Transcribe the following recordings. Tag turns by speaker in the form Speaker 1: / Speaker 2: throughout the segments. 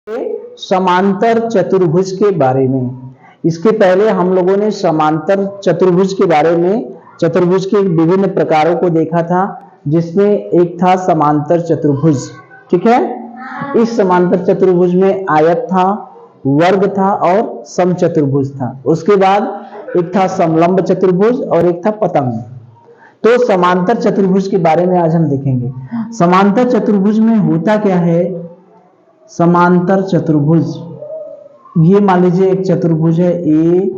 Speaker 1: समांतर चतुर्भुज के बारे में। इसके पहले हम लोगों ने समांतर चतुर्भुज के बारे में, चतुर्भुज के विभिन्न प्रकारों को देखा था, जिसमें एक था समांतर चतुर्भुज। ठीक है, इस समांतर चतुर्भुज में आयत था, वर्ग था और समचतुर्भुज था। उसके बाद एक था समलंब चतुर्भुज और एक था पतंग। तो समांतर चतुर्भुज के बारे में आज हम देखेंगे। समांतर चतुर्भुज में होता क्या है? समांतर चतुर्भुज, ये मान लीजिए एक चतुर्भुज है ए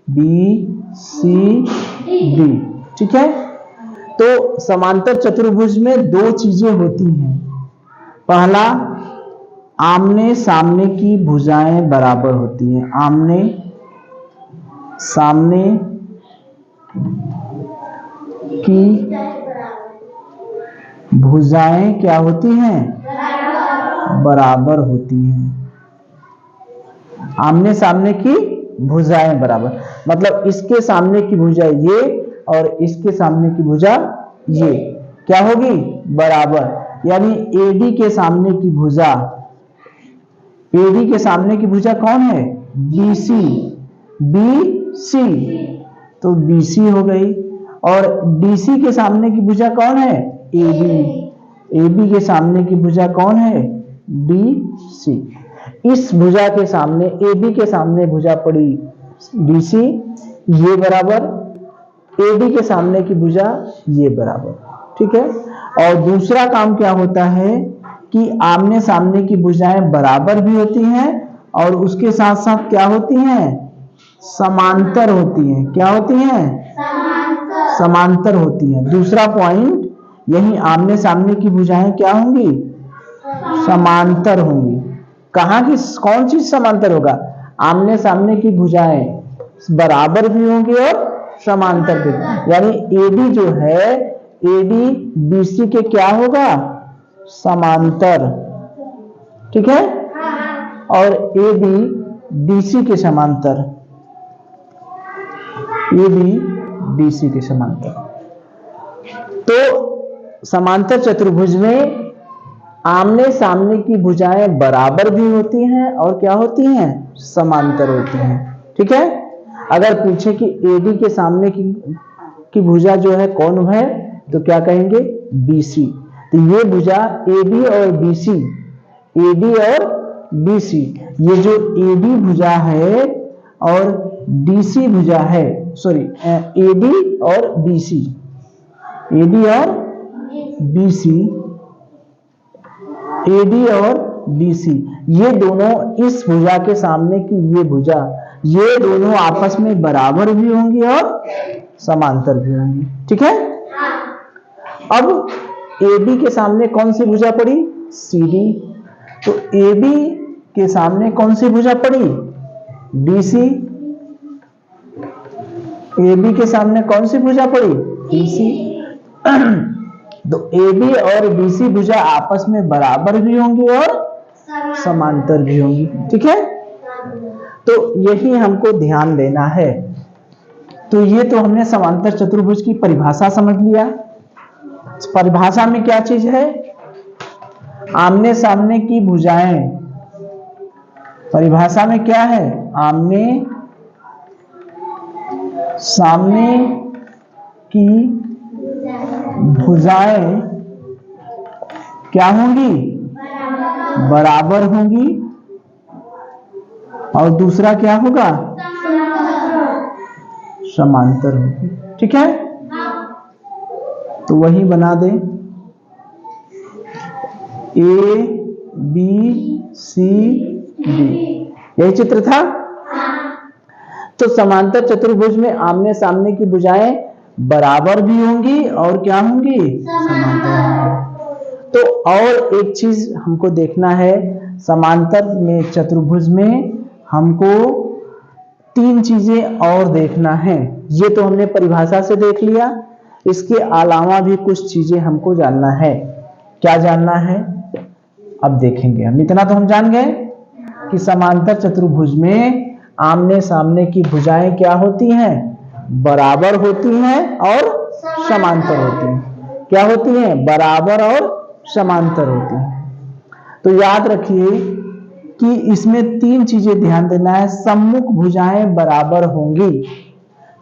Speaker 1: बी सी डी। ठीक है, तो समांतर चतुर्भुज में दो चीजें होती हैं। पहला, आमने सामने की भुजाएं बराबर होती हैं। आमने सामने की भुजाएं क्या होती हैं? बराबर होती हैं। आमने सामने की भुजाएं बराबर, मतलब इसके सामने की भुजा ये और इसके सामने की भुजा ये क्या होगी? बराबर। यानी एडी के सामने की भुजा, एडी के सामने की भुजा कौन है? बीसी। बीसी तो बीसी हो गई। और डीसी के सामने की भुजा कौन है? एबी। एबी के सामने की भुजा कौन है? डीसी। इस भुजा के सामने, एबी के सामने भुजा पड़ी डीसी, ये बराबर। एडी के सामने की भुजा ये बराबर। ठीक है, और दूसरा काम क्या होता है कि आमने सामने की भुजाएं बराबर भी होती हैं और उसके साथ साथ क्या होती हैं? समांतर होती हैं। क्या होती हैं? समांतर होती हैं। दूसरा पॉइंट यही, आमने सामने की भुजाएं क्या होंगी? समांतर होंगी। कहां की कौन चीज समांतर होगा? आमने सामने की भुजाएं बराबर भी होंगी और समांतर भी। यानी एडी जो है, एडी बीसी के क्या होगा? समांतर। ठीक है, और एडी डीसी के समांतर। एडी डीसी के समांतर। तो समांतर चतुर्भुज में आमने सामने की भुजाएं बराबर भी होती हैं और क्या होती हैं? समांतर होती हैं। ठीक है, अगर पूछे कि एडी के सामने की भुजा जो है कौन है, तो क्या कहेंगे? बीसी। तो ये भुजा एडी और बीसी, एडी और बीसी, ये जो एडी भुजा है और डीसी भुजा है, सॉरी एडी और बीसी, एडी और बीसी, एडी और बीसी, ये दोनों इस भुजा के सामने की ये भुजा, ये दोनों आपस में बराबर भी होंगी और समांतर भी होंगी। ठीक है, अब एबी के सामने कौन सी भुजा पड़ी? सीडी। तो एबी के सामने कौन सी भुजा पड़ी? डीसी। एबी के सामने कौन सी भुजा पड़ी? डीसी। तो एबी और बीसी भुजा आपस में बराबर भी होंगी और समांतर भी होंगी। ठीक है, तो यही हमको ध्यान देना है। तो ये तो हमने समांतर चतुर्भुज की परिभाषा समझ लिया। परिभाषा में क्या चीज है? आमने सामने की भुजाएं। परिभाषा में क्या है? आमने सामने की भुजाएं क्या होंगी? बराबर होंगी। और दूसरा क्या होगा? समांतर होगी। ठीक है, तो वही बना दे, ए बी सी डी, यही चित्र था। तो समांतर चतुर्भुज में आमने सामने की भुजाएं बराबर भी होंगी और क्या होंगी? समांतर होंगी। तो और एक चीज हमको देखना है, समांतर में चतुर्भुज में हमको तीन चीजें और देखना है। ये तो हमने परिभाषा से देख लिया, इसके अलावा भी कुछ चीजें हमको जानना है। क्या जानना है? अब देखेंगे हम। इतना तो हम जान गए कि समांतर चतुर्भुज में आमने सामने की भुजाएं क्या होती हैं? बराबर होती हैं और समांतर होती हैं। क्या होती हैं? बराबर और समांतर होती हैं। तो याद रखिए, कि इसमें तीन चीजें ध्यान देना है। सम्मुख भुजाएं बराबर होंगी।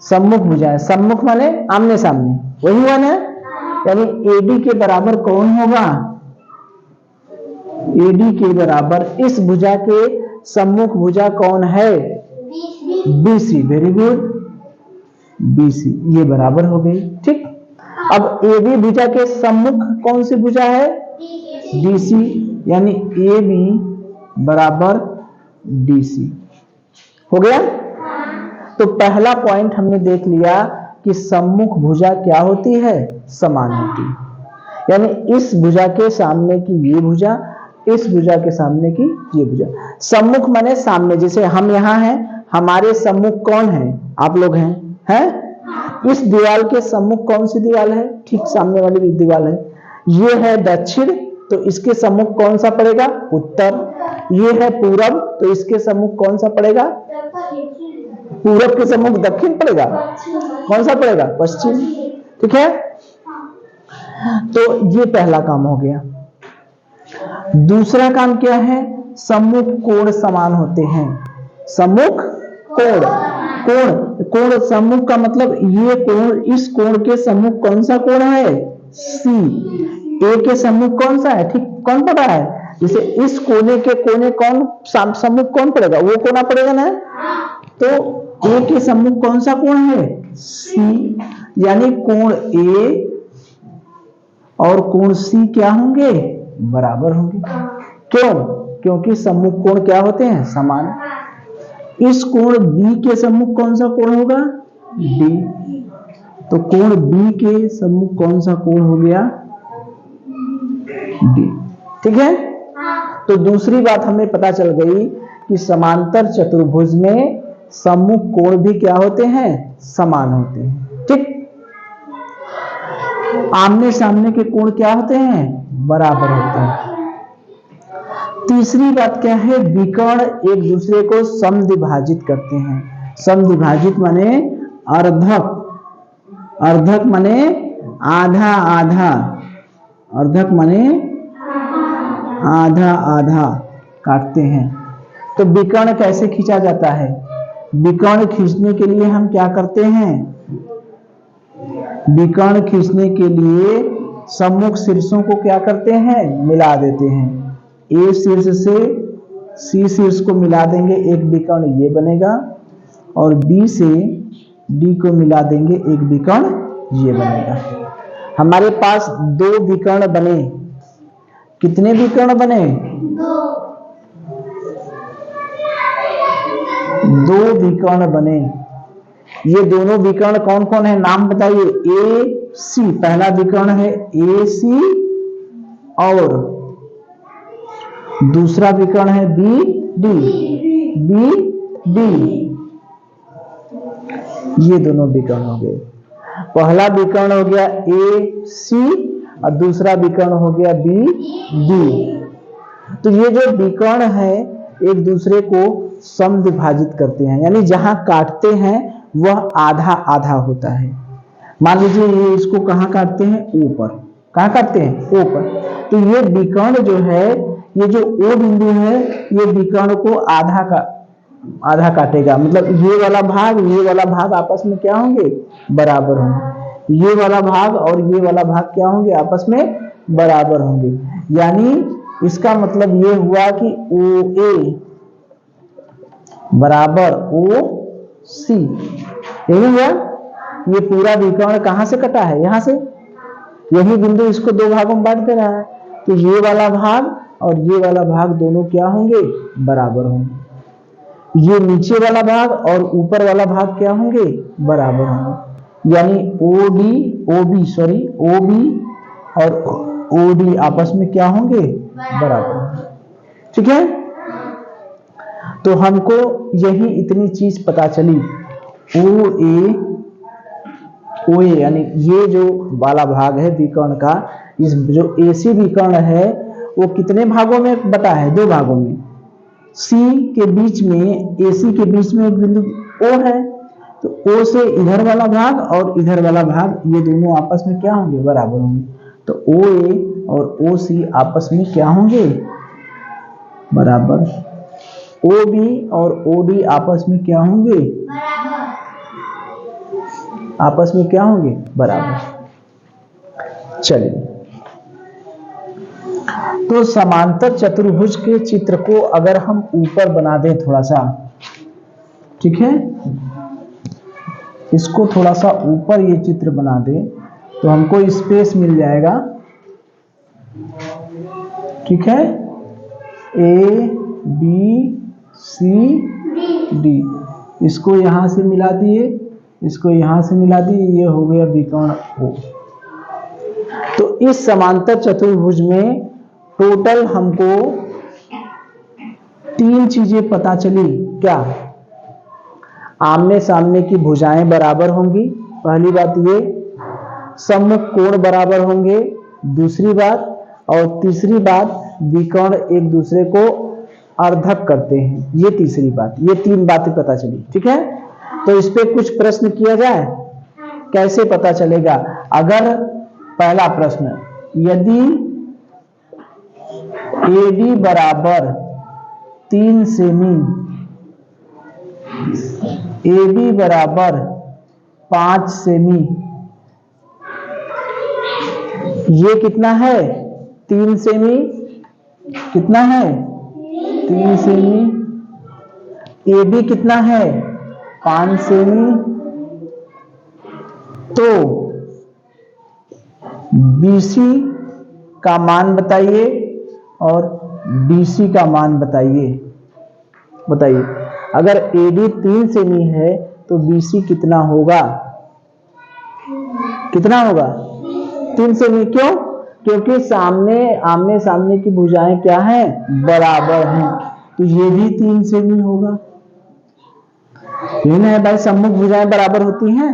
Speaker 1: सम्मुख भुजाएं, सम्मुख माने आमने सामने, वही हुआ ना। यानी एडी के बराबर कौन होगा? एडी के बराबर इस भुजा के सम्मुख भुजा कौन है? बीसी। वेरी गुड, बीसी, ये बराबर हो गई। ठीक, अब एबी भुजा के सम्मुख कौन सी भुजा है? डीसी, यानी एबी बराबर डीसी। हो गया। तो पहला पॉइंट हमने देख लिया कि सम्मुख भुजा क्या होती है? समान होती है। यानी इस भुजा के सामने की ये भुजा, इस भुजा के सामने की ये भुजा। सम्मुख माने सामने, जैसे हम यहाँ हैं, हमारे सम्मुख कौन है? आप लोग हैं? इस दीवार के सम्मुख कौन सी दीवार है? ठीक सामने वाली दीवार है। ये है दक्षिण, तो इसके सम्मुख कौन सा पड़ेगा? उत्तर। ये है पूरब, तो इसके सम्मुख कौन सा पड़ेगा? पूरब के सम्मुख दक्षिण पड़ेगा। कौन सा पड़ेगा? पश्चिम। ठीक है, तो ये पहला काम हो गया। दूसरा काम क्या है? सम्मुख कोण समान होते हैं। सम्मुख कोण, कोण सम्मुख का मतलब ये कोण, इस कोण के सम्मुख कौन सा कोण है? सी। ए के सम्मुख कौन सा है? ठीक, कौन पता है? जैसे इस कोने के कोने कौन सम्मुख कौन पड़ेगा? वो कोना पड़ेगा ना। तो ए के सम्मुख कौन सा कोण है? सी। यानी कोण ए और कोण सी क्या होंगे? बराबर होंगे। क्यों? क्योंकि सम्मुख कोण क्या होते हैं? समान। इस कोण बी के सम्मुख कौन सा कोण होगा? डी। तो कोण बी के सम्मुख कौन सा कोण हो गया? डी। ठीक है, तो दूसरी बात हमें पता चल गई कि समांतर चतुर्भुज में सम्मुख कोण भी क्या होते हैं? समान होते हैं। ठीक, आमने सामने के कोण क्या होते हैं? बराबर होते हैं। तीसरी बात क्या है? विकर्ण एक दूसरे को समद्विभाजित करते हैं। समद्विभाजित माने अर्धक, अर्धक माने आधा आधा, अर्धक माने आधा आधा काटते हैं। तो विकर्ण कैसे खींचा जाता है? विकर्ण खींचने के लिए हम क्या करते हैं? विकर्ण खींचने के लिए सम्मुख शीर्षों को क्या करते हैं? मिला देते हैं। ए शीर्ष से सी शीर्ष को मिला देंगे, एक विकर्ण ये बनेगा, और बी से डी को मिला देंगे, एक विकर्ण ये बनेगा। हमारे पास दो विकर्ण बने। कितने विकर्ण बने? दो विकर्ण बने। ये दोनों विकर्ण कौन कौन है? नाम बताइए। ए सी पहला विकर्ण है, ए सी, और दूसरा विकर्ण है बी डी, बी डी। ये दोनों विकर्ण हो गए। पहला विकर्ण हो गया ए सी और दूसरा विकर्ण हो गया बी डी। तो ये जो विकर्ण है एक दूसरे को समद्विभाजित करते हैं, यानी जहां काटते हैं वह आधा आधा होता है। मान लीजिए ये इसको कहां काटते हैं? ऊपर। कहां काटते हैं? ऊपर। तो ये विकर्ण जो है, ये जो ओ बिंदु है, ये विकर्ण को आधा काटेगा। मतलब ये वाला भाग आपस में क्या होंगे? बराबर होंगे। ये वाला भाग और ये वाला भाग क्या होंगे? आपस में बराबर होंगे। यानी इसका मतलब ये हुआ कि ओ ए बराबर ओ सी। यही हुआ। ये पूरा विकर्ण कहां से कटा है? यहां से। यही बिंदु इसको दो भागों में बांट दे रहा है। तो ये वाला भाग और ये वाला भाग दोनों क्या होंगे? बराबर होंगे। ये नीचे वाला भाग और ऊपर वाला भाग क्या होंगे? बराबर होंगे। यानी ओ बी और ओ डी आपस में क्या होंगे? बराबर। ठीक है, तो हमको यही इतनी चीज पता चली। ओ ए यानी ये जो वाला भाग है विकर्ण का, इस जो एसी विकर्ण है वो कितने भागों में बटा है? दो भागों में। सी के बीच में, एसी के बीच में एक बिंदु ओ है, तो ओ से इधर वाला भाग और इधर वाला भाग ये दोनों आपस में क्या होंगे? बराबर होंगे। तो ओ ए और ओ सी आपस में क्या होंगे? बराबर OB और OD आपस में क्या होंगे? आपस में क्या होंगे? बराबर। चलिए, तो समांतर चतुर्भुज के चित्र को अगर हम ऊपर बना दें थोड़ा सा, ठीक है, इसको थोड़ा सा ऊपर ये चित्र बना दें तो हमको स्पेस मिल जाएगा, ठीक है, ABCD, इसको यहां से मिला दिए, इसको यहां से मिला दिए, ये हो गया विकर्ण O। तो इस समांतर चतुर्भुज में टोटल हमको 3 चीजें पता चली। क्या? आमने सामने की भुजाएं बराबर होंगी, पहली बात ये, सम्मुख कोण बराबर होंगे, दूसरी बात, और तीसरी बात विकर्ण एक दूसरे को अर्धक करते हैं, ये तीसरी बात। ये 3 बातें पता चली, ठीक है। तो इस पे कुछ प्रश्न किया जाए, कैसे पता चलेगा? अगर पहला प्रश्न, यदि AD बराबर 3 सेमी, AB बराबर 5 सेमी, ये कितना है? 3 सेमी, कितना है? 3 सेमी। AB कितना है? 5 सेमी। तो BC का मान बताइए और DC का मान बताइए। बताइए, अगर AD 3 सेमी है तो BC कितना होगा? कितना होगा? 3 सेमी। क्यों? क्योंकि आमने सामने की भुजाएं क्या हैं? बराबर हैं, तो ये भी 3 सेमी होगा। ये ना भाई, सम्मुख भुजाएं बराबर होती हैं,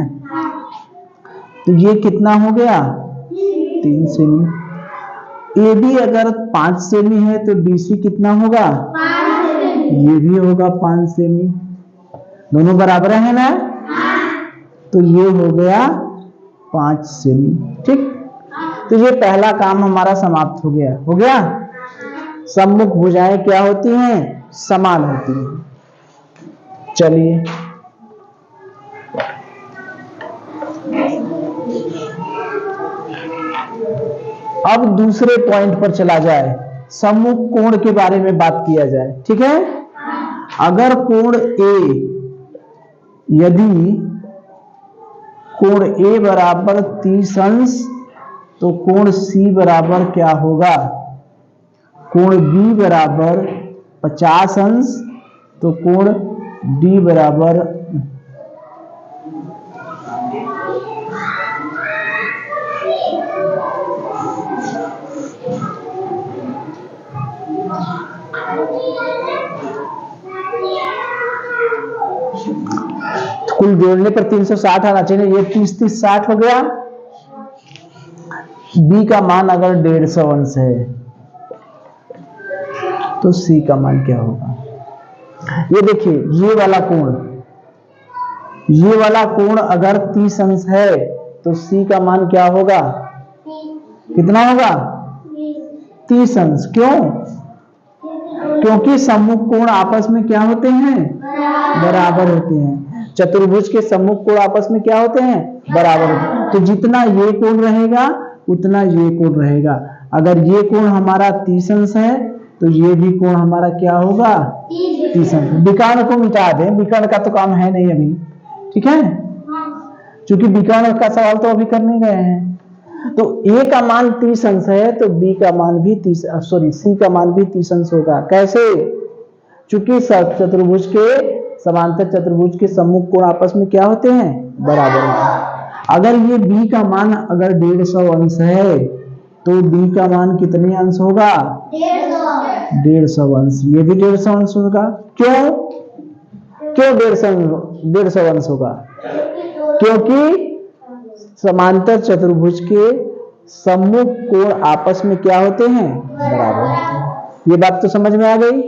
Speaker 1: तो ये कितना हो गया? 3 सेमी। AB अगर 5 सेमी है तो BC कितना होगा? 5 सेमी। ये भी होगा 5 सेमी। दोनों बराबर है ना? तो ये हो गया 5 सेमी, ठीक। तो ये पहला काम हमारा समाप्त हो गया। हो गया? सम्मुख भुजाएं क्या होती हैं? समान होती हैं। चलिए, अब दूसरे पॉइंट पर चला जाए, सम्मुख कोण के बारे में बात किया जाए, ठीक है। अगर कोण A, यदि कोण A बराबर 30 अंश, तो कोण C बराबर क्या होगा? कोण B बराबर 50 अंश, तो कोण D बराबर कुल जोड़ने पर 360 आना चाहिए। ये 30 30 60 हो गया। B का मान अगर 150 अंश है तो C का मान क्या होगा? ये देखिए, ये वाला कोण अगर 30 अंश है तो C का मान क्या होगा? कितना होगा? 30 अंश। क्यों? क्योंकि सम्मुख कोण आपस में क्या होते हैं? बराबर होते हैं। चतुर्भुज के सम्मुख कोण आपस में क्या होते हैं? बराबर होते हैं। तो जितना ये कोण रहेगा उतना ये कोण रहेगा। अगर ये कोण हमारा 30 अंश है तो ये भी कोण हमारा क्या होगा? 30 अंश। विकर्ण को मिटा दें, विकर्ण का तो काम है नहीं अभी, ठीक है, क्योंकि विकर्ण का सवाल तो अभी कर नहीं गए हैं। तो A का मान 30 अंश है तो B का मान भी C का मान भी 30 अंश होगा। कैसे? चूंकि चतुर्भुज के समांतर चतुर्भुज के सम्मुख कोण आपस में क्या होते हैं? बराबर होते हैं। अगर ये B का मान अगर 150 अंश है तो B का मान कितने अंश होगा? 150 अंश। ये भी 150 अंश होगा। क्यों? क्यों 150 अंश होगा? क्योंकि समांतर चतुर्भुज के सम्मुख कोण आपस में क्या होते हैं? बराबर होते हैं। ये बात तो समझ में आ गई।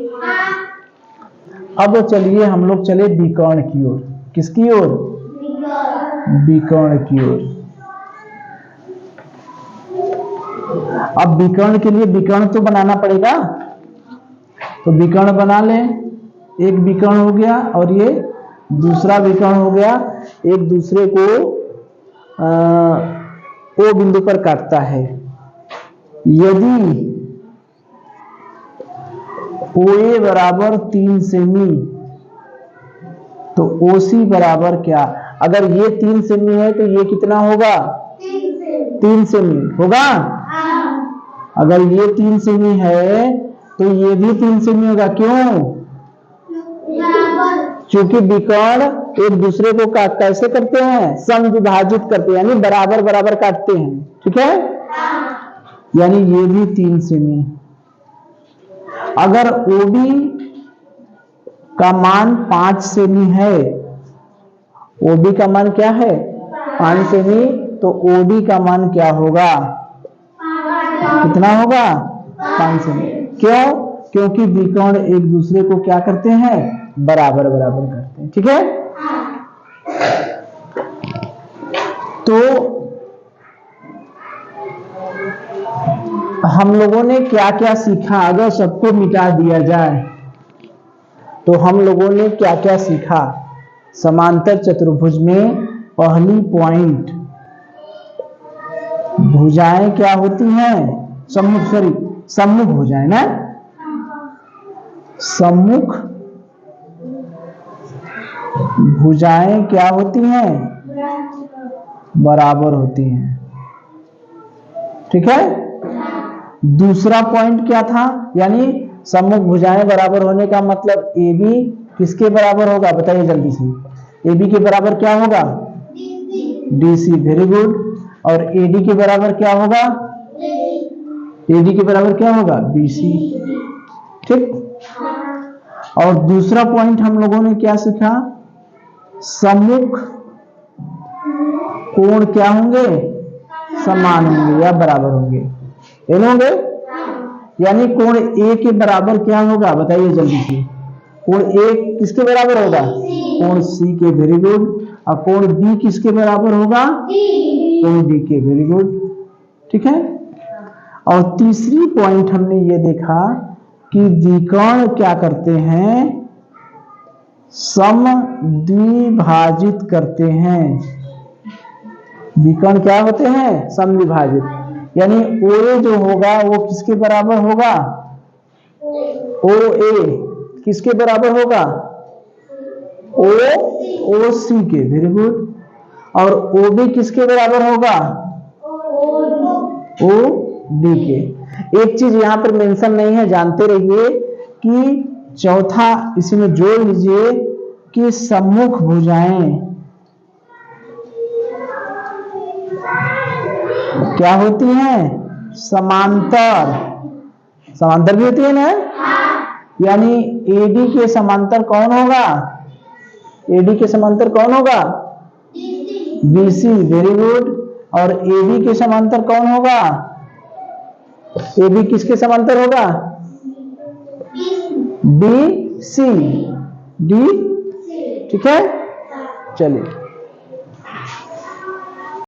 Speaker 1: अब चलिए हम लोग चले विकर्ण की ओर। किसकी ओर? विकर्ण की ओर। अब विकर्ण के लिए विकर्ण तो बनाना पड़ेगा, तो विकर्ण बना लें। एक विकर्ण हो गया और ये दूसरा विकर्ण हो गया, एक दूसरे को ओ बिंदु पर काटता है। यदि OA बराबर 3 सेमी तो OC बराबर क्या? अगर ये 3 सेमी है तो ये कितना होगा? 3 सेमी होगा। अगर ये 3 सेमी है तो ये भी 3 सेमी होगा। क्यों? क्योंकि विकर्ण एक दूसरे को कैसे करते हैं? समविभाजित करते हैं, यानी बराबर बराबर काटते हैं। ठीक है, यानी ये भी 3 सेमी। अगर OB का मान 5 सेमी है, OB का मान क्या है? 5 सेमी, तो OD का मान क्या होगा? कितना होगा? 5 सेमी। क्यों? क्योंकि विकर्ण एक दूसरे को क्या करते हैं? बराबर बराबर करते हैं। ठीक है, तो हम लोगों ने क्या क्या सीखा? अगर सबको मिटा दिया जाए तो हम लोगों ने क्या क्या सीखा? समांतर चतुर्भुज में पहली पॉइंट, भुजाएं क्या होती हैं? सम्मुख भुजाएं ना, सम्मुख भुजाएं क्या होती हैं? बराबर होती हैं। ठीक है, दूसरा पॉइंट क्या था? यानी सम्मुख भुजाएं बराबर होने का मतलब AB किसके बराबर होगा? बताइए जल्दी से। AB के बराबर क्या होगा? DC। Very good. और AD के बराबर क्या होगा? AD के बराबर क्या होगा? BC। ठीक, और दूसरा पॉइंट हम लोगों ने क्या सीखा? सम्मुख कोण क्या होंगे? समान होंगे या बराबर होंगे। होंगे, यानी कोण A के बराबर क्या होगा? बताइए जल्दी से। कोण A किसके बराबर होगा? कोण C के। Very good. और कोण B किसके बराबर होगा? कोण D के। Very good. ठीक है, और तीसरी पॉइंट हमने ये देखा कि विकर्ण क्या करते हैं? समद्विभाजित करते हैं। विकर्ण क्या होते हैं? समद्विभाजित, यानी OA जो होगा वो किसके बराबर होगा? OA किसके बराबर होगा? OC के। Very good. और OB किसके बराबर होगा? OD के। एक चीज यहां पर मेंशन नहीं है, जानते रहिए कि चौथा इसमें जोड़ लीजिए कि सम्मुख भुजाएं क्या होती हैं? समांतर। समांतर भी होती है ना, यानी AD के समांतर कौन होगा? AD के समांतर कौन होगा? BC। Very good. और AB के समांतर कौन होगा? AB किसके समांतर होगा? DC। D। ठीक है, चलिए।